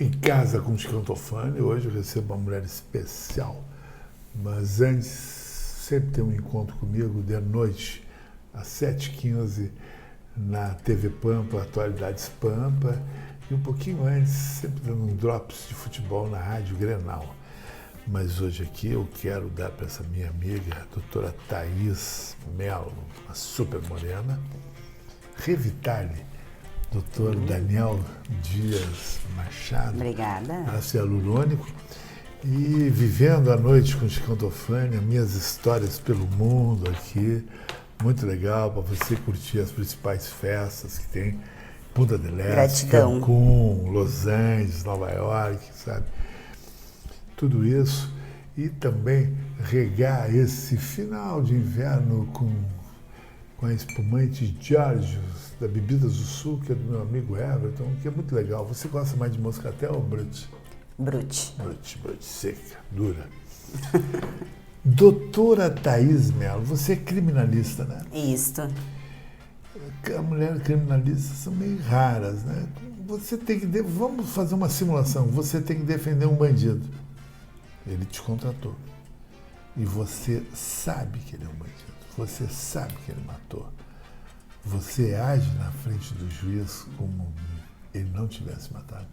Em casa com o Chicão Tofani. Hoje eu recebo uma mulher especial. Mas antes, sempre tem um encontro comigo de noite, às 7h15, na TV Pampa, Atualidades Pampa. E um pouquinho antes, sempre dando um drops de futebol na Rádio Grenal. Mas hoje aqui eu quero dar para essa minha amiga, a doutora Thaís Mello, uma super morena, Revitale. Doutor Daniel Dias Machado. Obrigada. Ácido hialurônico. E vivendo a noite com o Chicão Tofani, minhas histórias pelo mundo aqui. Muito legal para você curtir as principais festas que tem. Punta del Este, Cancún, Los Angeles, Nova York, sabe? Tudo isso. E também regar esse final de inverno com a espumante Georgios, da Bebidas do Sul, que é do meu amigo Everton, que é muito legal. Você gosta mais de moscatel ou brut? Brut. Brut, seca, dura. Doutora Thaís Mello, você é criminalista, né? Isto. A mulher criminalista são meio raras, né? Você tem que... Vamos fazer uma simulação. Você tem que defender um bandido. Ele te contratou. E você sabe que ele é um bandido. Você sabe que ele matou. Você age na frente do juiz como ele não tivesse matado?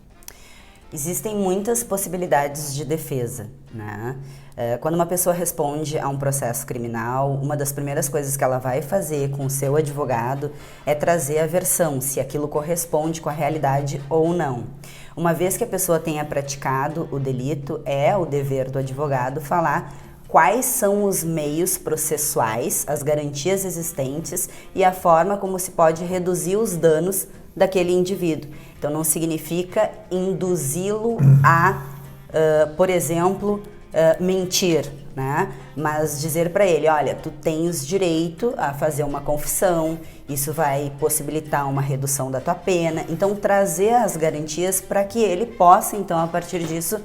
Existem muitas possibilidades de defesa, né? Quando uma pessoa responde a um processo criminal, uma das primeiras coisas que ela vai fazer com o seu advogado é trazer a versão, se aquilo corresponde com a realidade ou não. Uma vez que a pessoa tenha praticado o delito, é o dever do advogado falar quais são os meios processuais, as garantias existentes e a forma como se pode reduzir os danos daquele indivíduo. Então, não significa induzi-lo a, por exemplo, mentir, né? Mas dizer para ele, olha, tu tens direito a fazer uma confissão, isso vai possibilitar uma redução da tua pena. Então, trazer as garantias para que ele possa, então, a partir disso,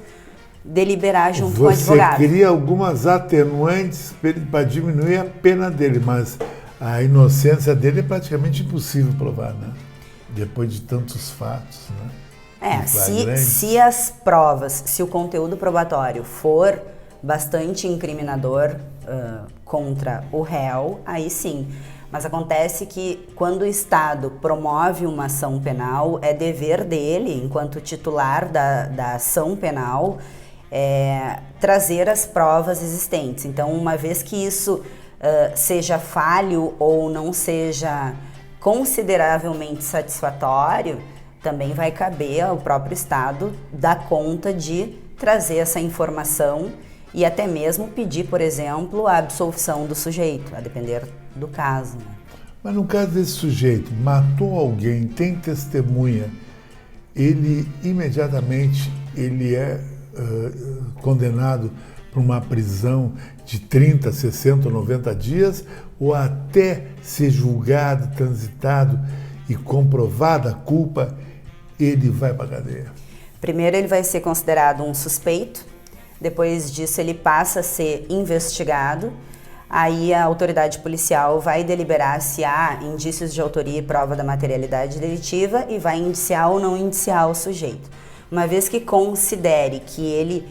deliberar junto com o advogado. Você cria algumas atenuantes para diminuir a pena dele, mas a inocência dele é praticamente impossível provar, né? Depois de tantos fatos, né? Se as provas, se o conteúdo probatório for bastante incriminador contra o réu, aí sim. Mas acontece que quando o Estado promove uma ação penal, é dever dele, enquanto titular da ação penal, trazer as provas existentes. Então, uma vez que isso seja falho ou não seja consideravelmente satisfatório, também vai caber ao próprio Estado dar conta de trazer essa informação e até mesmo pedir, por exemplo, a absolvição do sujeito, a depender do caso. Né? Mas no caso desse sujeito, matou alguém, tem testemunha, ele imediatamente é condenado por uma prisão de 30, 60 ou 90 dias, ou até ser julgado, transitado e comprovada a culpa, ele vai para a cadeia? Primeiro ele vai ser considerado um suspeito, depois disso ele passa a ser investigado, aí a autoridade policial vai deliberar se há indícios de autoria e prova da materialidade delitiva e vai indiciar ou não indiciar o sujeito. Uma vez que considere que ele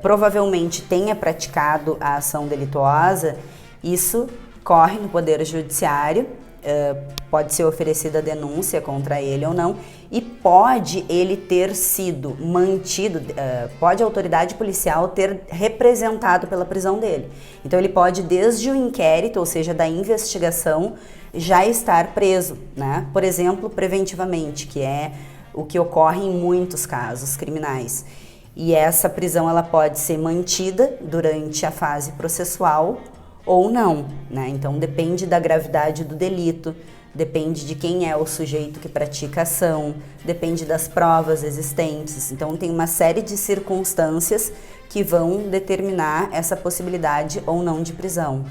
provavelmente tenha praticado a ação delituosa, isso corre no Poder Judiciário, pode ser oferecida denúncia contra ele ou não, e pode ele ter sido mantido, pode a autoridade policial ter representado pela prisão dele. Então ele pode, desde o inquérito, ou seja, da investigação, já estar preso, né? Por exemplo, preventivamente, que é o que ocorre em muitos casos criminais. E essa prisão ela pode ser mantida durante a fase processual ou não, né? Então depende da gravidade do delito, depende de quem é o sujeito que pratica a ação, depende das provas existentes. Então tem uma série de circunstâncias que vão determinar essa possibilidade ou não de prisão.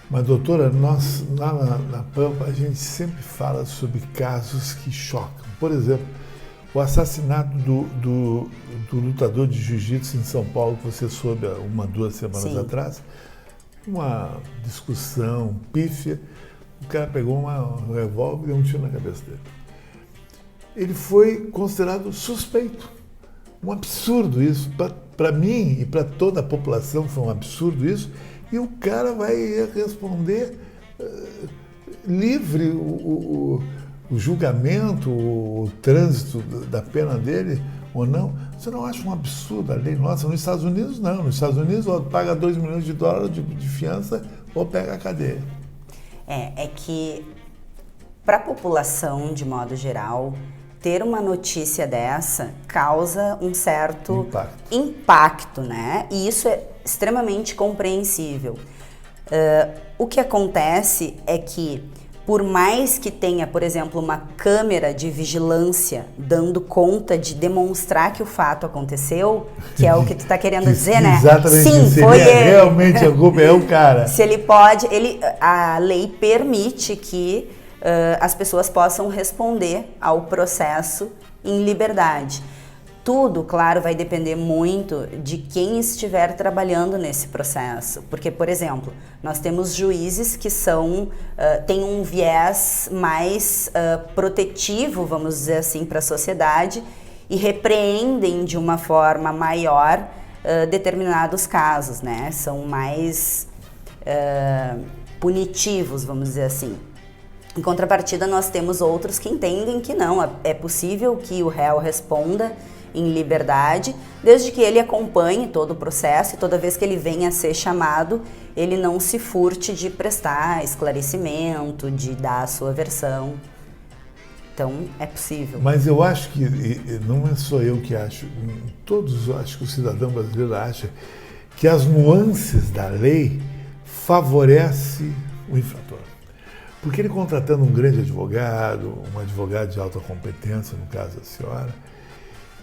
Mas doutora, nós lá na Pampa a gente sempre fala sobre casos que chocam. Por exemplo, o assassinato do lutador de jiu-jitsu em São Paulo, que você soube há 2 semanas atrás, uma discussão pífia, o cara pegou um revólver e deu um tiro na cabeça dele. Ele foi considerado suspeito. Um absurdo isso. Para mim e para toda a população foi um absurdo isso. E o cara vai responder livre o julgamento, o trânsito da pena dele ou não. Você não acha um absurdo a lei nossa? Nos Estados Unidos, não. Nos Estados Unidos, ou paga $2 milhões de fiança ou pega a cadeia. É que, para a população, de modo geral, ter uma notícia dessa causa um certo impacto, né? E isso é extremamente compreensível. O que acontece é que, por mais que tenha, por exemplo, uma câmera de vigilância dando conta de demonstrar que o fato aconteceu, que é o que tu está querendo dizer, né? Exatamente. Sim, isso. foi ele. Realmente a culpa é o cara. Se ele pode, a lei permite que as pessoas possam responder ao processo em liberdade. Tudo, claro, vai depender muito de quem estiver trabalhando nesse processo. Porque, por exemplo, nós temos juízes que têm um viés mais protetivo, vamos dizer assim, para a sociedade e repreendem de uma forma maior determinados casos, né? São mais punitivos, vamos dizer assim. Em contrapartida, nós temos outros que entendem que não, é possível que o réu responda em liberdade, desde que ele acompanhe todo o processo e toda vez que ele venha a ser chamado, ele não se furte de prestar esclarecimento, de dar a sua versão. Então, é possível. Mas eu acho que, não é só eu que acho, acho que o cidadão brasileiro acha que as nuances da lei favorecem o infrator. Porque ele contratando um grande advogado, um advogado de alta competência, no caso da senhora,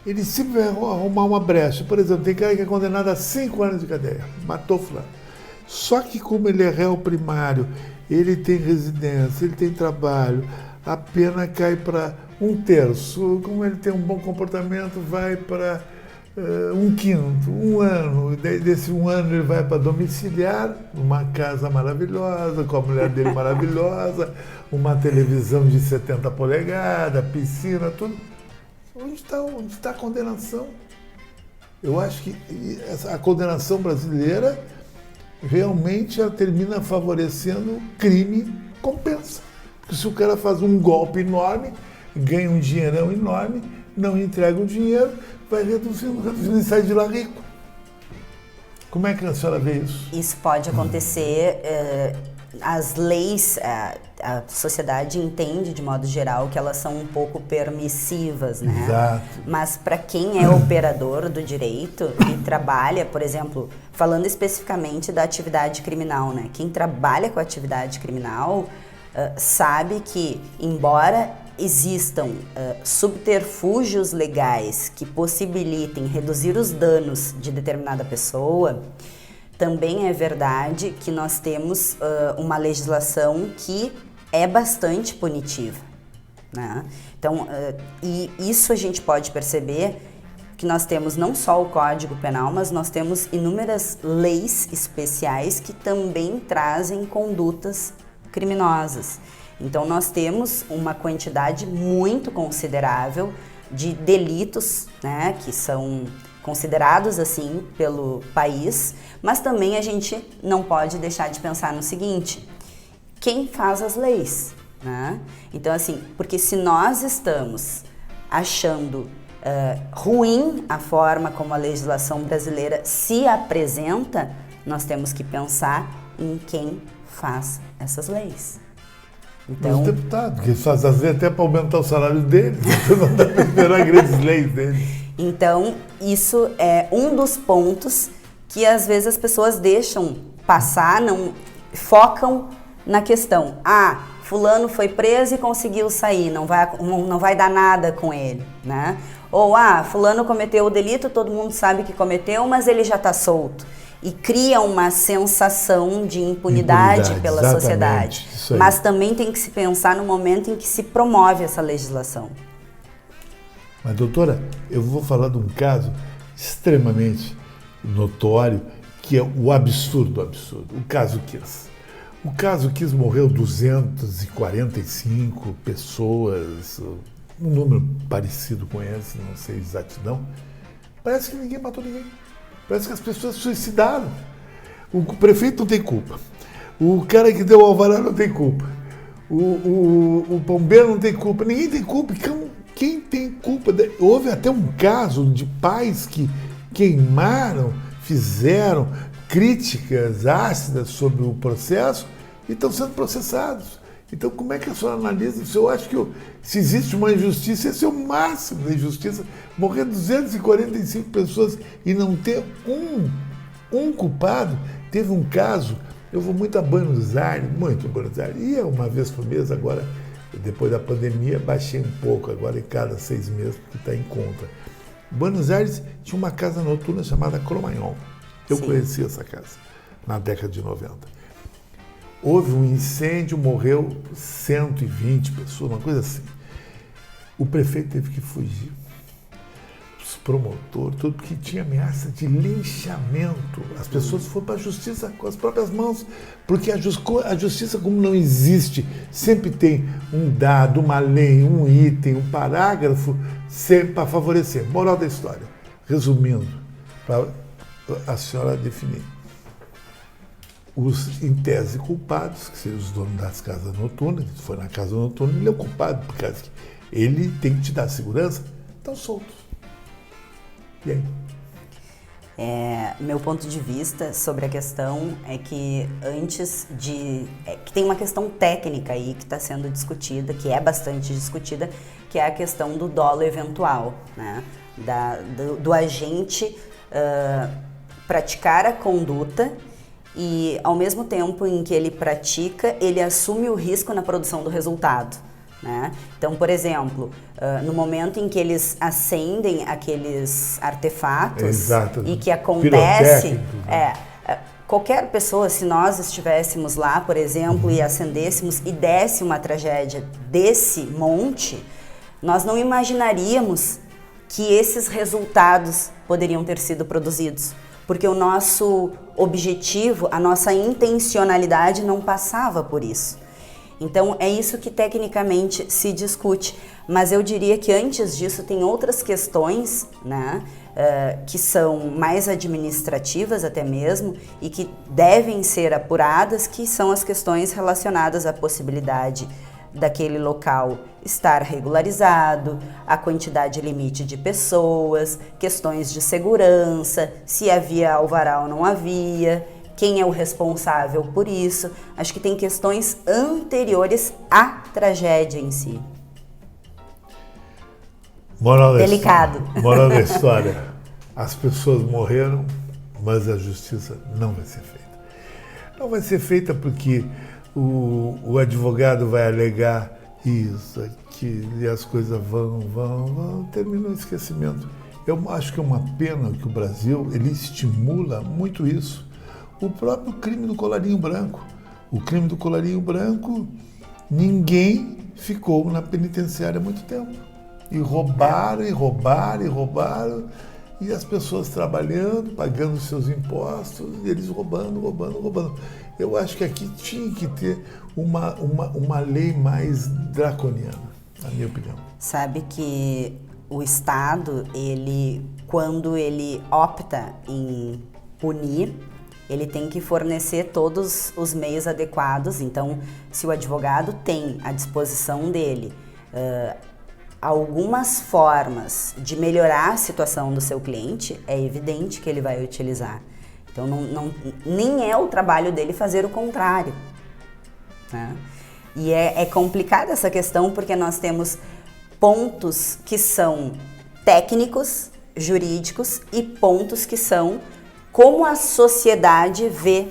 ele sempre vai arrumar uma brecha. Por exemplo, tem cara que é condenado a 5 anos de cadeia, matou fulano. Só que como ele é réu primário, ele tem residência, ele tem trabalho, a pena cai para 1/3. Como ele tem um bom comportamento, vai para 1/5, 1 ano. Desse 1 ano ele vai para domiciliar, uma casa maravilhosa, com a mulher dele maravilhosa, uma televisão de 70 polegadas, piscina, tudo. Onde está a condenação? Eu acho que a condenação brasileira realmente ela termina favorecendo o crime compensa. Porque se o cara faz um golpe enorme, ganha um dinheirão enorme, não entrega o dinheiro, vai reduzindo e sai de lá rico. Como é que a senhora vê isso? Isso pode acontecer. As leis, a sociedade entende, de modo geral, que elas são um pouco permissivas, né? Exato. Mas para quem é operador do direito e trabalha, por exemplo, falando especificamente da atividade criminal, né? Quem trabalha com a atividade criminal sabe que, embora existam subterfúgios legais que possibilitem reduzir os danos de determinada pessoa, também é verdade que nós temos uma legislação que é bastante punitiva, né? Então, e isso a gente pode perceber que nós temos não só o Código Penal, mas nós temos inúmeras leis especiais que também trazem condutas criminosas. Então, nós temos uma quantidade muito considerável de delitos, né, que são considerados assim pelo país, mas também a gente não pode deixar de pensar no seguinte: quem faz as leis, né? Então, assim, porque se nós estamos achando ruim a forma como a legislação brasileira se apresenta, nós temos que pensar em quem faz essas leis. Então, os deputados, que fazem às vezes até para aumentar o salário deles, então não dá para esperar grandes leis deles. Então, isso é um dos pontos que às vezes as pessoas deixam passar, não focam na questão. Fulano foi preso e conseguiu sair, não vai dar nada com ele, né? Ou, fulano cometeu o delito, todo mundo sabe que cometeu, mas ele já está solto. E cria uma sensação de impunidade pela sociedade. Mas também tem que se pensar no momento em que se promove essa legislação. Mas, doutora, eu vou falar de um caso extremamente notório, que é o absurdo do absurdo, o caso Kiss. O caso Kiss morreu 245 pessoas, um número parecido com esse, não sei exatidão, Parece que ninguém matou ninguém. Parece que as pessoas se suicidaram. O prefeito não tem culpa. O cara que deu o alvará não tem culpa. O bombeiro não tem culpa. Ninguém tem culpa. Quem tem culpa? Houve até um caso de pais que queimaram, fizeram críticas ácidas sobre o processo e estão sendo processados. Então, como é que a senhora analisa? Eu acho que se existe uma injustiça, esse é o máximo da injustiça. Morrer 245 pessoas e não ter um culpado. Teve um caso, eu vou muito a Buenos Aires, ia uma vez por mês, agora, depois da pandemia, baixei um pouco, agora em cada 6 meses, porque está em conta. Buenos Aires tinha uma casa noturna chamada Cromagnon. Eu conheci essa casa, na década de 90. Houve um incêndio, morreu 120 pessoas, uma coisa assim. O prefeito teve que fugir. Os promotores, tudo, porque tinha ameaça de linchamento. As pessoas foram para a justiça com as próprias mãos, porque a justiça, como não existe, sempre tem um dado, uma lei, um item, um parágrafo, sempre para favorecer. Moral da história. Resumindo, para a senhora definir. Os, em tese, culpados, que seriam os donos das casas noturnas, se for na casa noturna, ele é o culpado, porque ele tem que te dar segurança, estão soltos. E aí? Meu ponto de vista sobre a questão é que que tem uma questão técnica aí que está sendo discutida, que é bastante discutida, que é a questão do dolo eventual, né? Do agente praticar a conduta e, ao mesmo tempo em que ele pratica, ele assume o risco na produção do resultado, né? Então, por exemplo, no momento em que eles acendem aqueles artefatos, exato, e que acontece... qualquer pessoa, se nós estivéssemos lá, por exemplo, e acendêssemos e desse uma tragédia desse monte, nós não imaginaríamos que esses resultados poderiam ter sido produzidos, porque o nosso objetivo, a nossa intencionalidade não passava por isso. Então, é isso que tecnicamente se discute, mas eu diria que antes disso tem outras questões, né, que são mais administrativas até mesmo e que devem ser apuradas, que são as questões relacionadas à possibilidade daquele local estar regularizado, a quantidade limite de pessoas, questões de segurança, se havia alvará ou não havia, quem é o responsável por isso. Acho que tem questões anteriores à tragédia em si. Delicado. Moral da história. As pessoas morreram, mas a justiça não vai ser feita. Não vai ser feita porque o advogado vai alegar isso, aquilo, e as coisas vão, termina o esquecimento. Eu acho que é uma pena que o Brasil, ele estimula muito isso. O próprio crime do colarinho branco. O crime do colarinho branco, ninguém ficou na penitenciária há muito tempo. E roubaram, e as pessoas trabalhando, pagando seus impostos, e eles roubando. Eu acho que aqui tinha que ter uma lei mais draconiana, na minha opinião. Sabe que o Estado, quando ele opta em punir, ele tem que fornecer todos os meios adequados. Então, se o advogado tem à disposição dele algumas formas de melhorar a situação do seu cliente, é evidente que ele vai utilizar. Então, nem é o trabalho dele fazer o contrário, né? E é complicada essa questão porque nós temos pontos que são técnicos, jurídicos e pontos que são como a sociedade vê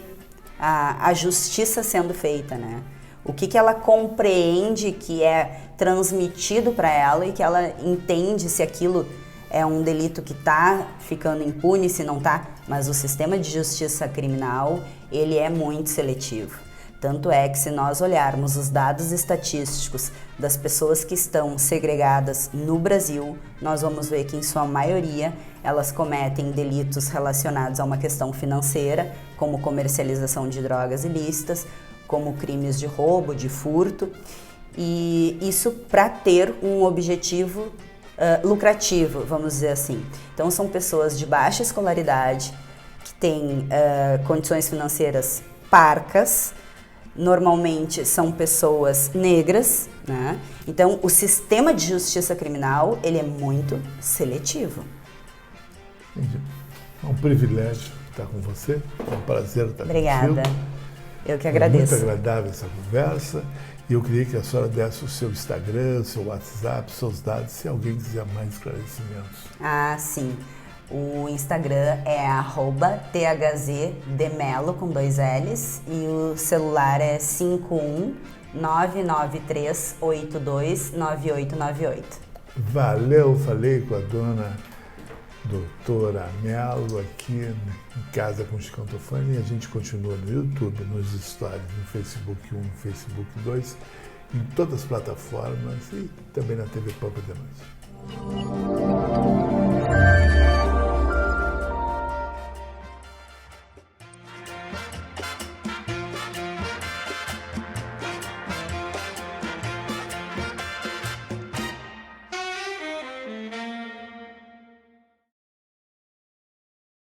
a justiça sendo feita, né? O que ela compreende que é transmitido para ela e que ela entende se aquilo é um delito que está ficando impune, se não está. Mas o sistema de justiça criminal, ele é muito seletivo. Tanto é que, se nós olharmos os dados estatísticos das pessoas que estão segregadas no Brasil, nós vamos ver que, em sua maioria, elas cometem delitos relacionados a uma questão financeira, como comercialização de drogas ilícitas, como crimes de roubo, de furto, e isso para ter um objetivo lucrativo, vamos dizer assim. Então, são pessoas de baixa escolaridade, que têm condições financeiras parcas, normalmente são pessoas negras, né? Então, o sistema de justiça criminal, ele é muito seletivo. Entendi. É um privilégio estar com você, é um prazer estar Obrigada. contigo. Eu que agradeço. É muito agradável essa conversa e eu queria que a senhora desse o seu Instagram, o seu WhatsApp, os seus dados, se alguém quiser mais esclarecimentos. Ah, sim. O Instagram é @thzdemelo com 2 L's e o celular é 51993829898. Valeu, falei com a dona doutora Melo aqui em Casa com Chicão Tofani e a gente continua no YouTube, nos stories, no Facebook 1, no Facebook 2, em todas as plataformas e também na TV Pampa de Noite.